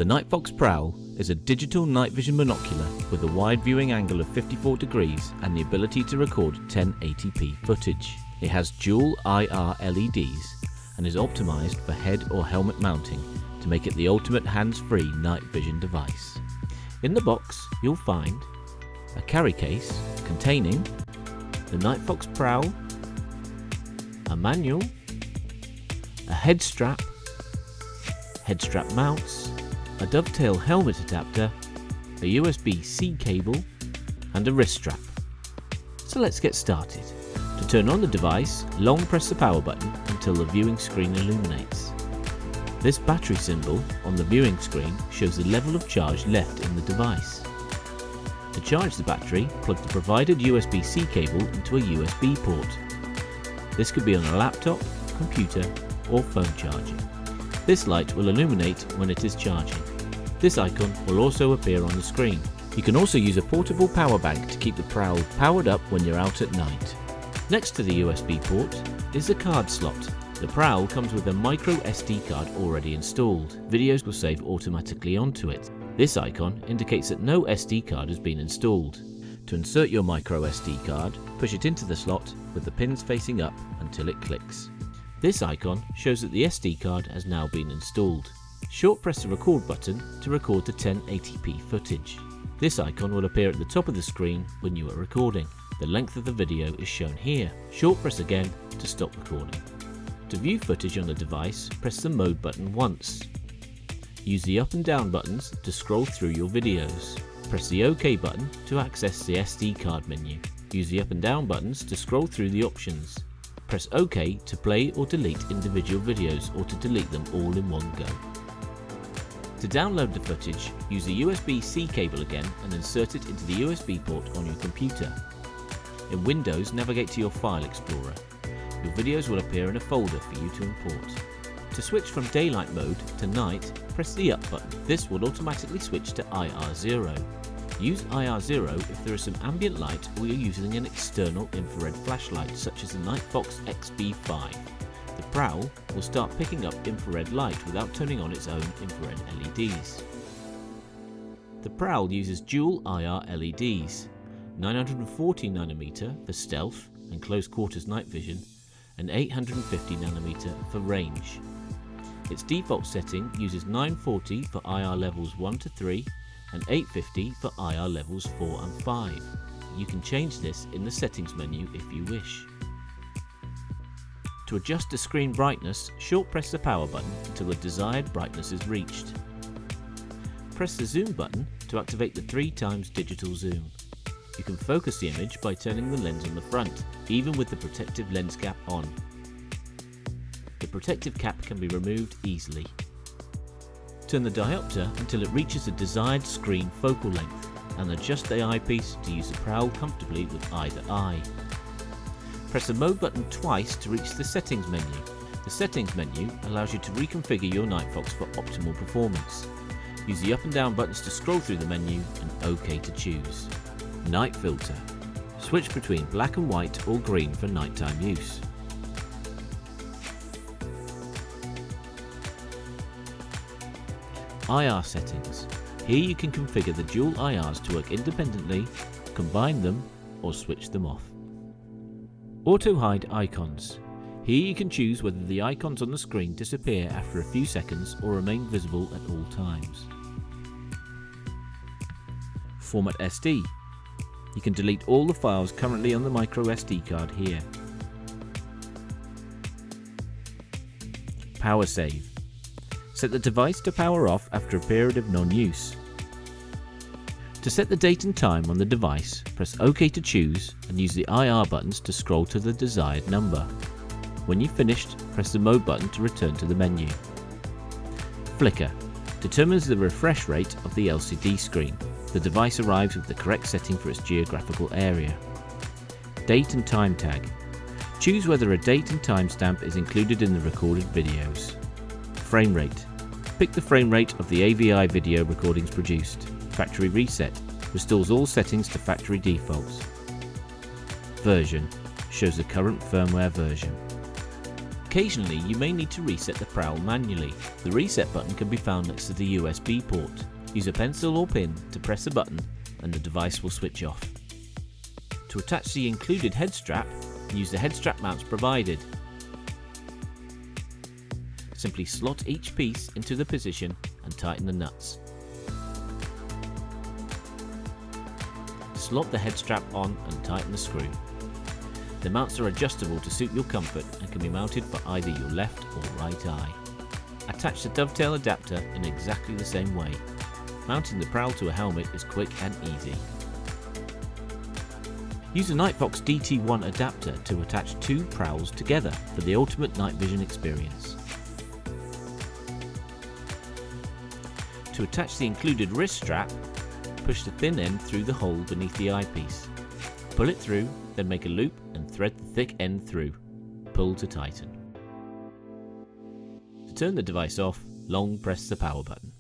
The Nightfox Prowl is a digital night vision monocular with a wide viewing angle of 54 degrees and the ability to record 1080p footage. It has dual IR LEDs and is optimized for head or helmet mounting to make it the ultimate hands-free night vision device. In the box you'll find a carry case containing the Nightfox Prowl, a manual, a head strap mounts, a dovetail helmet adapter, a USB-C cable and a wrist strap. So let's get started. To turn on the device, long press the power button until the viewing screen illuminates. This battery symbol on the viewing screen shows the level of charge left in the device. To charge the battery, plug the provided USB-C cable into a USB port. This could be on a laptop, computer or phone charger. This light will illuminate when it is charging. This icon will also appear on the screen. You can also use a portable power bank to keep the Prowl powered up when you're out at night. Next to the USB port is a card slot. The Prowl comes with a micro SD card already installed. Videos will save automatically onto it. This icon indicates that no SD card has been installed. To insert your micro SD card, push it into the slot with the pins facing up until it clicks. This icon shows that the SD card has now been installed. Short press the record button to record the 1080p footage. This icon will appear at the top of the screen when you are recording. The length of the video is shown here. Short press again to stop recording. To view footage on the device, press the mode button once. Use the up and down buttons to scroll through your videos. Press the OK button to access the SD card menu. Use the up and down buttons to scroll through the options. Press OK to play or delete individual videos or to delete them all in one go. To download the footage, use the USB-C cable again and insert it into the USB port on your computer. In Windows, navigate to your File Explorer. Your videos will appear in a folder for you to import. To switch from daylight mode to night, press the up button. This will automatically switch to IR0. Use IR0 if there is some ambient light or you're using an external infrared flashlight such as the Nightfox XB5. The Prowl will start picking up infrared light without turning on its own infrared LEDs. The Prowl uses dual IR LEDs, 940nm for stealth and close quarters night vision and 850nm for range. Its default setting uses 940 for IR levels 1 to 3 and 850 for IR levels 4 and 5. You can change this in the settings menu if you wish. To adjust the screen brightness, short press the power button until the desired brightness is reached. Press the zoom button to activate the 3x digital zoom. You can focus the image by turning the lens on the front, even with the protective lens cap on. The protective cap can be removed easily. Turn the diopter until it reaches the desired screen focal length and adjust the eyepiece to use the Prowl comfortably with either eye. Press the mode button twice to reach the settings menu. The settings menu allows you to reconfigure your Nightfox for optimal performance. Use the up and down buttons to scroll through the menu and OK to choose. Night filter. Switch between black and white or green for nighttime use. IR settings. Here you can configure the dual IRs to work independently, combine them or switch them off. Auto hide icons. Here you can choose whether the icons on the screen disappear after a few seconds or remain visible at all times. Format SD. You can delete all the files currently on the micro SD card here. Power save. Set the device to power off after a period of non-use. To set the date and time on the device, press OK to choose and use the IR buttons to scroll to the desired number. When you've finished, press the mode button to return to the menu. Flicker determines the refresh rate of the LCD screen. The device arrives with the correct setting for its geographical area. Date and time tag. Choose whether a date and timestamp is included in the recorded videos. Frame rate. Pick the frame rate of the AVI video recordings produced. Factory reset restores all settings to factory defaults. Version shows the current firmware version. Occasionally you may need to reset the prowl manually. The reset button can be found next to the USB port. Use a pencil or pin to press a button and the device will switch off. To attach the included head strap, use the head strap mounts provided. Simply slot each piece into the position and tighten the nuts. Slot the head strap on and tighten the screw. The mounts are adjustable to suit your comfort and can be mounted for either your left or right eye. Attach the dovetail adapter in exactly the same way. Mounting the prowl to a helmet is quick and easy. Use a Nightfox DT1 adapter to attach two prowls together for the ultimate night vision experience. To attach the included wrist strap, push the thin end through the hole beneath the eyepiece. Pull it through, then make a loop and thread the thick end through. Pull to tighten. To turn the device off, long press the power button.